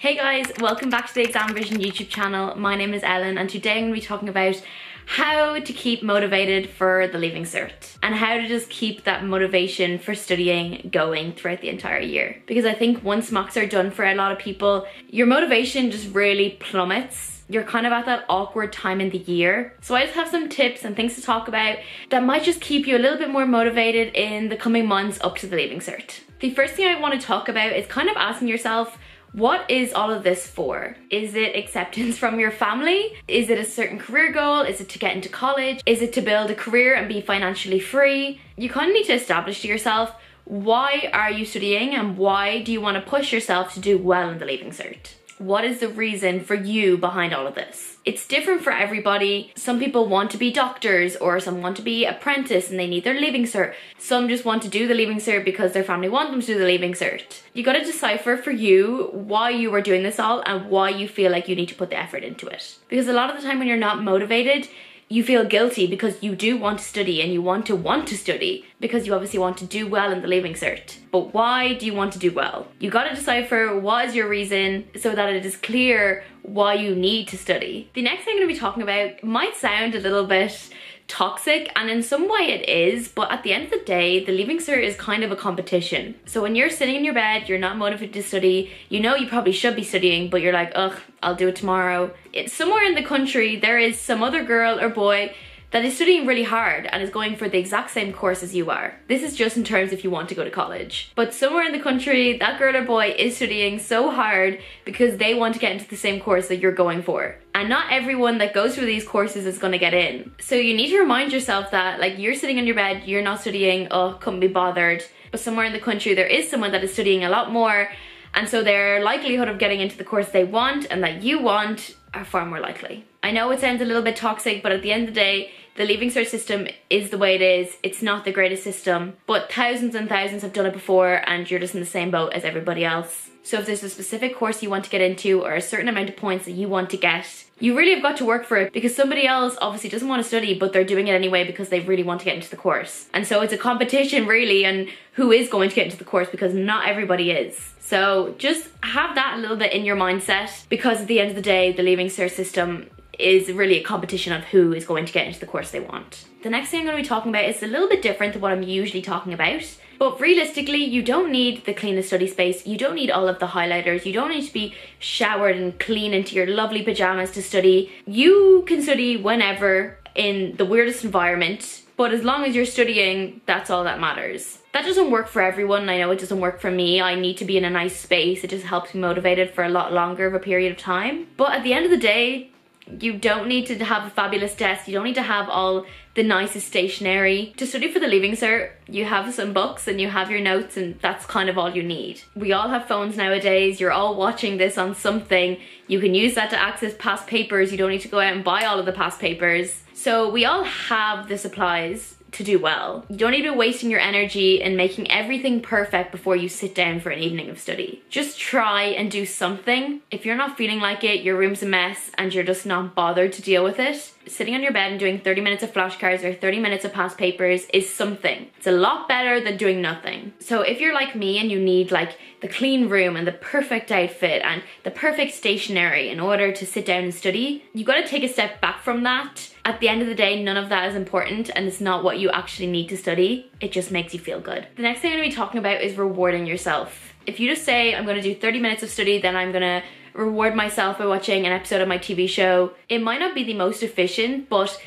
Hey guys, welcome back to the ExamRevision YouTube channel. My name is Ellen and today I'm going to be talking about how to keep motivated for the Leaving Cert and how to just keep that motivation for studying going throughout the entire year. Because I think once mocks are done for a lot of people, your motivation just really plummets. You're kind of at that awkward time in the year. So I just have some tips and things to talk about that might just keep you a little bit more motivated in the coming months up to the Leaving Cert. The first thing I want to talk about is kind of asking yourself, what is all of this for? Is it acceptance from your family? Is it a certain career goal? Is it to get into college? Is it to build a career and be financially free? You kind of need to establish to yourself, why are you studying and why do you want to push yourself to do well in the Leaving Cert? What is the reason for you behind all of this? It's different for everybody. Some people want to be doctors or some want to be apprentice and they need their Leaving Cert. Some just want to do the Leaving Cert because their family want them to do the Leaving Cert. You got to decipher for you why you are doing this all and why you feel like you need to put the effort into it. Because a lot of the time when you're not motivated, you feel guilty because you do want to study and you want to study because you obviously want to do well in the Leaving Cert. But why do you want to do well? You got to decipher what is your reason so that it is clear why you need to study. The next thing I'm going to be talking about might sound a little bit toxic, and in some way it is, but at the end of the day, the Leaving Cert is kind of a competition. So when you're sitting in your bed, you're not motivated to study, you know you probably should be studying, but you're like, ugh, I'll do it tomorrow. Somewhere in the country, there is some other girl or boy that is studying really hard and is going for the exact same course as you are. This is just in terms if you want to go to college. But somewhere in the country, that girl or boy is studying so hard because they want to get into the same course that you're going for. And not everyone that goes through these courses is going to get in. So you need to remind yourself that, like, you're sitting in your bed, you're not studying, oh, couldn't be bothered. But somewhere in the country, there is someone that is studying a lot more, and so their likelihood of getting into the course they want and that you want are far more likely. I know it sounds a little bit toxic, but at the end of the day, the Leaving Cert system is the way it is. It's not the greatest system, but thousands and thousands have done it before and you're just in the same boat as everybody else. So if there's a specific course you want to get into or a certain amount of points that you want to get, you really have got to work for it because somebody else obviously doesn't want to study, but they're doing it anyway because they really want to get into the course. And so it's a competition really, and who is going to get into the course, because not everybody is. So just have that a little bit in your mindset, because at the end of the day, the Leaving Cert system is really a competition of who is going to get into the course they want. The next thing I'm going to be talking about is a little bit different than what I'm usually talking about. But realistically, you don't need the cleanest study space, you don't need all of the highlighters, you don't need to be showered and clean into your lovely pajamas to study. You can study whenever in the weirdest environment, but as long as you're studying, that's all that matters. That doesn't work for everyone. I know it doesn't work for me. I need to be in a nice space. It just helps me motivated for a lot longer of a period of time. But at the end of the day, you don't need to have a fabulous desk. You don't need to have all the nicest stationery. To study for the Leaving Cert, you have some books and you have your notes, and that's kind of all you need. We all have phones nowadays. You're all watching this on something. You can use that to access past papers. You don't need to go out and buy all of the past papers. So we all have the supplies to do well. You don't need to be wasting your energy and making everything perfect before you sit down for an evening of study. Just try and do something. If you're not feeling like it, your room's a mess and you're just not bothered to deal with it, sitting on your bed and doing 30 minutes of flashcards or 30 minutes of past papers is something. It's a lot better than doing nothing. So if you're like me and you need like the clean room and the perfect outfit and the perfect stationery in order to sit down and study, you got to take a step back from that. At the end of the day, none of that is important and it's not what you actually need to study. It just makes you feel good. The next thing I'm going to be talking about is rewarding yourself. If you just say, I'm going to do 30 minutes of study, then I'm going to reward myself by watching an episode of my TV show, it might not be the most efficient, but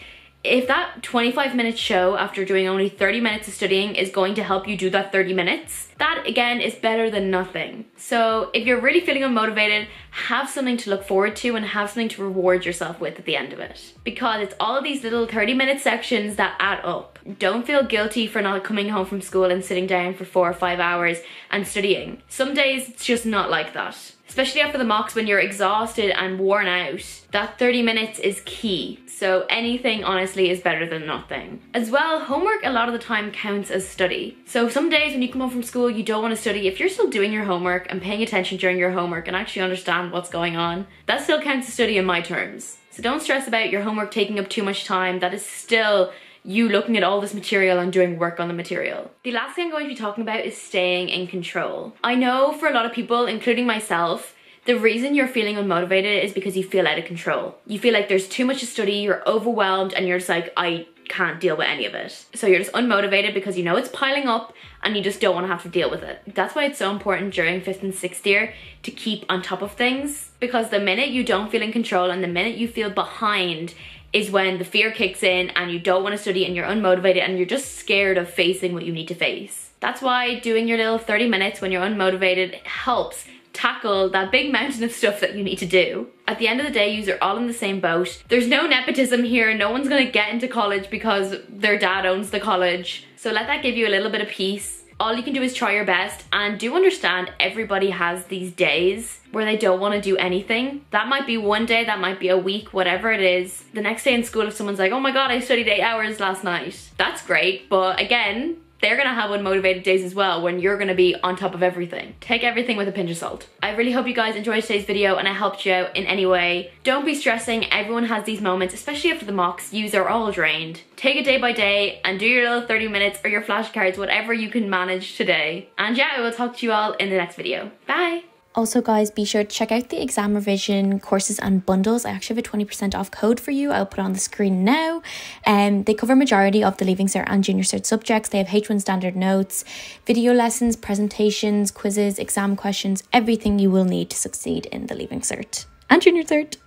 if that 25-minute show after doing only 30 minutes of studying is going to help you do that 30 minutes, that again is better than nothing. So if you're really feeling unmotivated, have something to look forward to and have something to reward yourself with at the end of it. Because it's all of these little 30-minute sections that add up. Don't feel guilty for not coming home from school and sitting down for 4 or 5 hours and studying. Some days it's just not like that. Especially after the mocks when you're exhausted and worn out, that 30 minutes is key. So anything honestly is better than nothing. As well, homework a lot of the time counts as study. So some days when you come home from school, you don't want to study. If you're still doing your homework and paying attention during your homework and actually understand what's going on, that still counts as study in my terms. So don't stress about your homework taking up too much time. That is still you looking at all this material and doing work on the material. The last thing I'm going to be talking about is staying in control. I know for a lot of people, including myself, The reason you're feeling unmotivated is because you feel out of control. You feel like there's too much to study, you're overwhelmed, and you're just like, I can't deal with any of it. So you're just unmotivated because you know it's piling up and you just don't want to have to deal with it. That's why it's so important during 5th and 6th year to keep on top of things, because the minute you don't feel in control and the minute you feel behind is when the fear kicks in and you don't want to study and you're unmotivated and you're just scared of facing what you need to face. That's why doing your little 30 minutes when you're unmotivated helps tackle that big mountain of stuff that you need to do. At the end of the day, you're all in the same boat. There's no nepotism here. No one's gonna get into college because their dad owns the college. So let that give you a little bit of peace. All you can do is try your best, and do understand everybody has these days where they don't want to do anything. That might be one day, that might be a week, whatever it is. The next day in school, if someone's like, oh my god, I studied 8 hours last night, that's great, but again, they're gonna have unmotivated days as well when you're gonna be on top of everything. Take everything with a pinch of salt. I really hope you guys enjoyed today's video and I helped you out in any way. Don't be stressing, everyone has these moments, especially after the mocks. Yous are all drained. Take it day by day and do your little 30 minutes or your flashcards, whatever you can manage today. And yeah, I will talk to you all in the next video. Bye! Also guys, be sure to check out the exam revision courses and bundles. I actually have a 20% off code for you. I'll put it on the screen now. They cover majority of the Leaving Cert and Junior Cert subjects. They have H1 standard notes, video lessons, presentations, quizzes, exam questions, everything you will need to succeed in the Leaving Cert and Junior Cert.